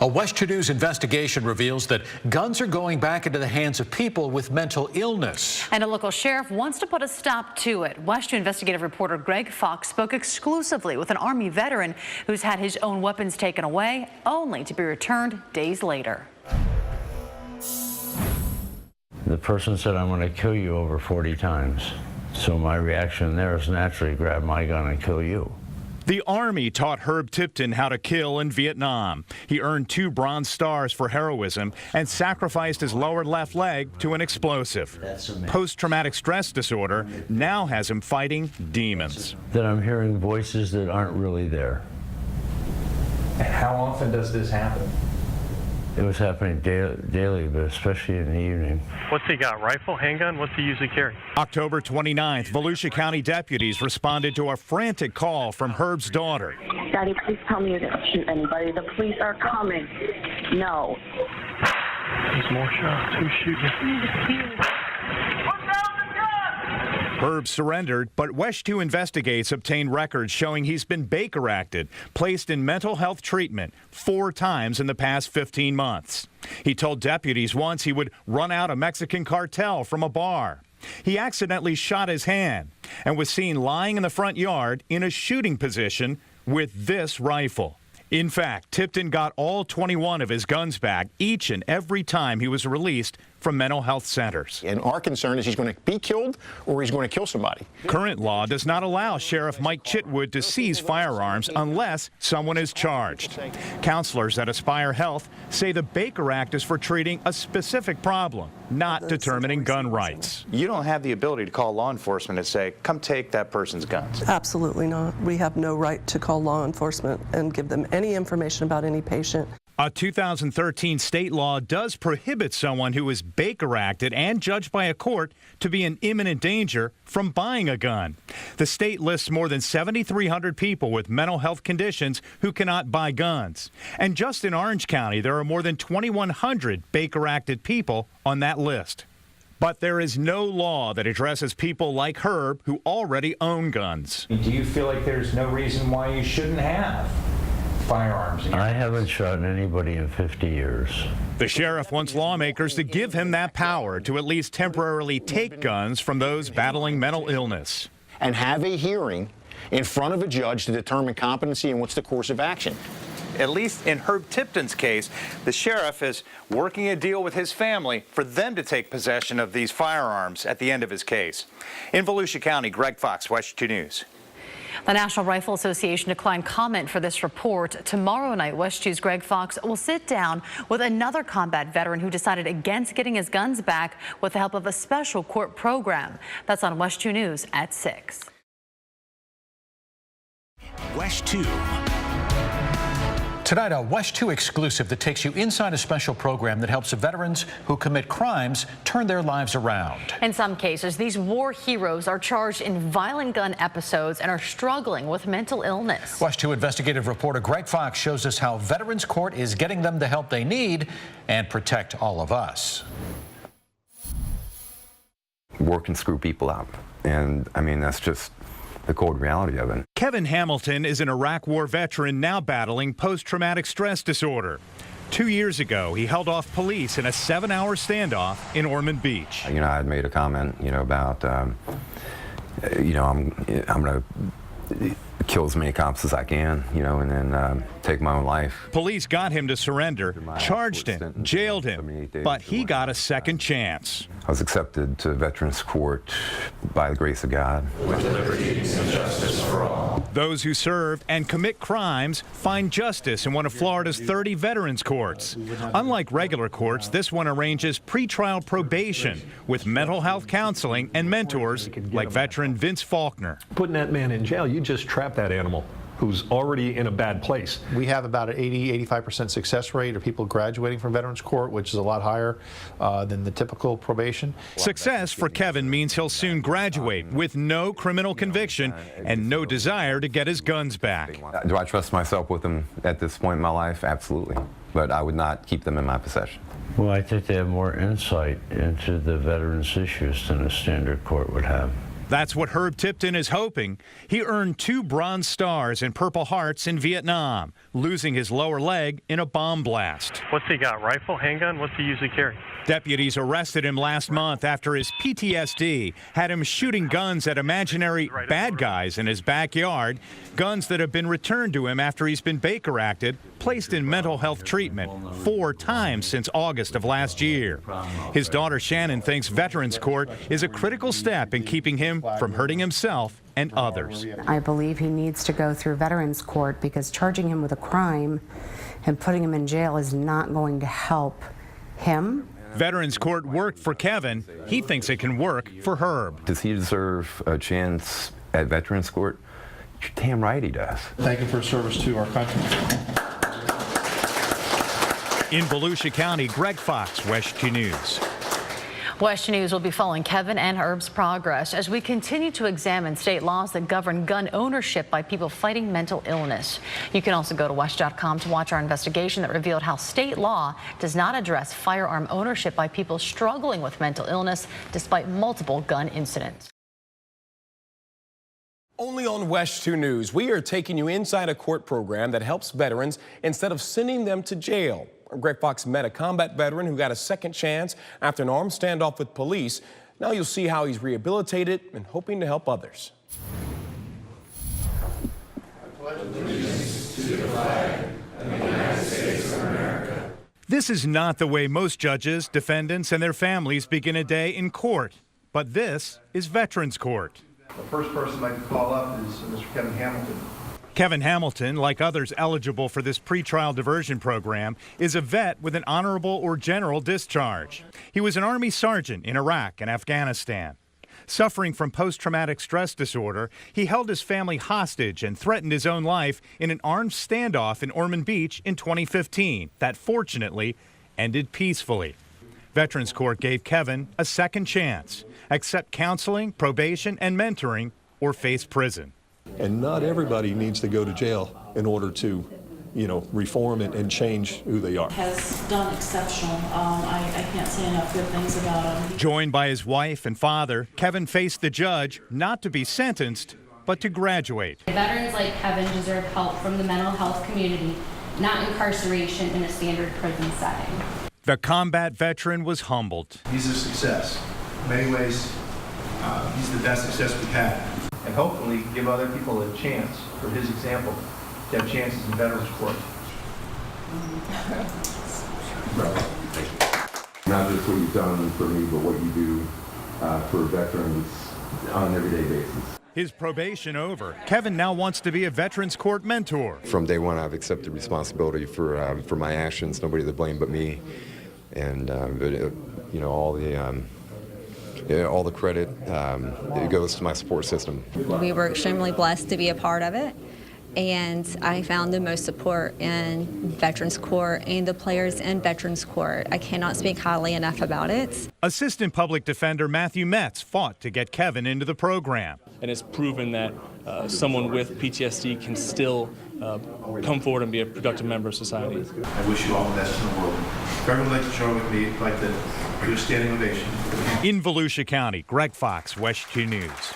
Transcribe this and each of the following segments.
A WESH-TV News investigation reveals that guns are going back into the hands of people with mental illness. And a local sheriff wants to put a stop to it. WESH-TV investigative reporter Greg Fox spoke exclusively with an Army veteran who's had his own weapons taken away, only to be returned days later. The person said, "I'm going to kill you over 40 times. So my reaction there is naturally grab my gun and kill you. The Army taught Herb Tipton how to kill in Vietnam. He earned 2 Bronze Stars for heroism and sacrificed his lower left leg to an explosive. Post-traumatic stress disorder now has him fighting demons. That I'm hearing voices that aren't really there. And how often does this happen? It was happening daily, but especially in the evening. What's he got, rifle, handgun? What's he usually carry? October 29th, Volusia County deputies responded to a frantic call from Herb's daughter. Daddy, please tell me you didn't shoot anybody. The police are coming. No. There's more shots. Who's shooting? Herb surrendered, but WESH-TV investigates obtained records showing he's been Baker-acted, placed in mental health treatment 4 times in the past 15 months. He told deputies once he would run out a Mexican cartel from a bar. He accidentally shot his hand and was seen lying in the front yard in a shooting position with this rifle. In fact, Tipton got all 21 of his guns back each and every time he was released from mental health centers. And our concern is he's going to be killed or he's going to kill somebody. Current law does not allow Sheriff Mike Chitwood to seize firearms unless someone is charged. Counselors at Aspire Health say the Baker Act is for treating a specific problem, not determining gun rights. You don't have the ability to call law enforcement and say, come take that person's guns. Absolutely not. We have no right to call law enforcement and give them any information about any patient. A 2013 state law does prohibit someone who is Baker-acted and judged by a court to be in imminent danger from buying a gun. The state lists more than 7,300 people with mental health conditions who cannot buy guns. And just in Orange County, there are more than 2,100 Baker-acted people on that list. But there is no law that addresses people like Herb who already own guns. Do you feel like there's no reason why you shouldn't have firearms? I haven't shot anybody in 50 years. The sheriff wants lawmakers to give him that power to at least temporarily take guns from those battling mental illness. And have a hearing in front of a judge to determine competency and what's the course of action. At least in Herb Tipton's case, the sheriff is working a deal with his family for them to take possession of these firearms at the end of his case. In Volusia County, Greg Fox, WESH-TV News. The National Rifle Association declined comment for this report. Tomorrow night, WESH-TV's Greg Fox will sit down with another combat veteran who decided against getting his guns back with the help of a special court program. That's on WESH-TV News at 6. WESH-TV. Tonight, a WESH-TV exclusive that takes you inside a special program that helps veterans who commit crimes turn their lives around. In some cases, these war heroes are charged in violent gun episodes and are struggling with mental illness. WESH-TV investigative reporter Greg Fox shows us how Veterans Court is getting them the help they need and protect all of us. War can screw people up, and I mean, that's just the cold reality of it. Kevin Hamilton is an Iraq War veteran now battling post-traumatic stress disorder. 2 years ago, he held off police in a 7-hour standoff in Ormond Beach. You know, I had made a comment, about, I'm going to kill as many cops as I can, and then take my own life. Police got him to surrender, charged him, jailed him, but he got a second chance. I was accepted to Veterans Court by the grace of God. With liberty and justice for all. Those who serve and commit crimes find justice in one of Florida's 30 veterans courts. Unlike regular courts, this one arranges pretrial probation with mental health counseling and mentors like veteran Vince Faulkner. Putting that man in jail, you just trap that animal who's already in a bad place. We have about an 80–85% success rate of people graduating from Veterans Court, which is a lot higher than the typical probation. Success for Kevin means he'll soon graduate with no criminal conviction and no desire to get his guns back. Do I trust myself with them at this point in my life? Absolutely. But I would not keep them in my possession. Well, I think they have more insight into the veterans' issues than a standard court would have. That's what Herb Tipton is hoping. He earned 2 Bronze Stars and Purple Hearts in Vietnam, losing his lower leg in a bomb blast. What's he got, rifle, handgun? What's he usually carry? Deputies arrested him last month after his PTSD had him shooting guns at imaginary bad guys in his backyard, guns that have been returned to him after he's been Baker acted, placed in mental health treatment 4 times since August of last year. His daughter Shannon thinks Veterans Court is a critical step in keeping him from hurting himself and others. I believe he needs to go through Veterans Court because charging him with a crime and putting him in jail is not going to help him. Veterans Court worked for Kevin. He thinks it can work for Herb. Does he deserve a chance at Veterans Court? You're damn right he does. Thank you for his service to our country. In Volusia County, Greg Fox, WESH-TV News. WESH News will be following Kevin and Herb's progress as we continue to examine state laws that govern gun ownership by people fighting mental illness. You can also go to WESH.com to watch our investigation that revealed how state law does not address firearm ownership by people struggling with mental illness despite multiple gun incidents. Only on WESH-TV News, we are taking you inside a court program that helps veterans instead of sending them to jail. Greg Fox met a combat veteran who got a second chance after an armed standoff with police. Now you'll see how he's rehabilitated and hoping to help others. This is not the way most judges, defendants, and their families begin a day in court. But this is Veterans Court. The first person I'd like to call up is Mr. Kevin Hamilton. Kevin Hamilton, like others eligible for this pretrial diversion program, is a vet with an honorable or general discharge. He was an Army sergeant in Iraq and Afghanistan. Suffering from post-traumatic stress disorder, he held his family hostage and threatened his own life in an armed standoff in Ormond Beach in 2015 that fortunately ended peacefully. Veterans Court gave Kevin a second chance. Accept counseling, probation, and mentoring, or face prison. And not everybody needs to go to jail in order to, reform and change who they are. Has done exceptional. I can't say enough good things about him. Joined by his wife and father, Kevin faced the judge not to be sentenced, but to graduate. Veterans like Kevin deserve help from the mental health community, not incarceration in a standard prison setting. The combat veteran was humbled. He's a success. In many ways, he's the best success we've had. And hopefully give other people a chance, for his example, to have chances in Veterans Court. Not just what you've done for me, but what you do for veterans on an everyday basis. His probation over, Kevin now wants to be a Veterans Court mentor. From day one, I've accepted responsibility for my actions. Nobody to blame but me, and all the credit it goes to my support system. We were extremely blessed to be a part of it, and I found the most support in Veterans Court and the players in Veterans Court. I cannot speak highly enough about it. Assistant Public Defender Matthew Metz fought to get Kevin into the program. And it's proven that someone with PTSD can still come forward and be a productive member of society. I wish you all the best in the world. If everyone would like to join with me, I'd like to do a standing ovation. In Volusia County, Greg Fox, WESH-TV News.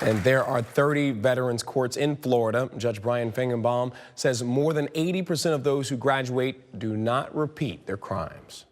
And there are 30 veterans courts in Florida. Judge Brian Fingenbaum says more than 80% of those who graduate do not repeat their crimes.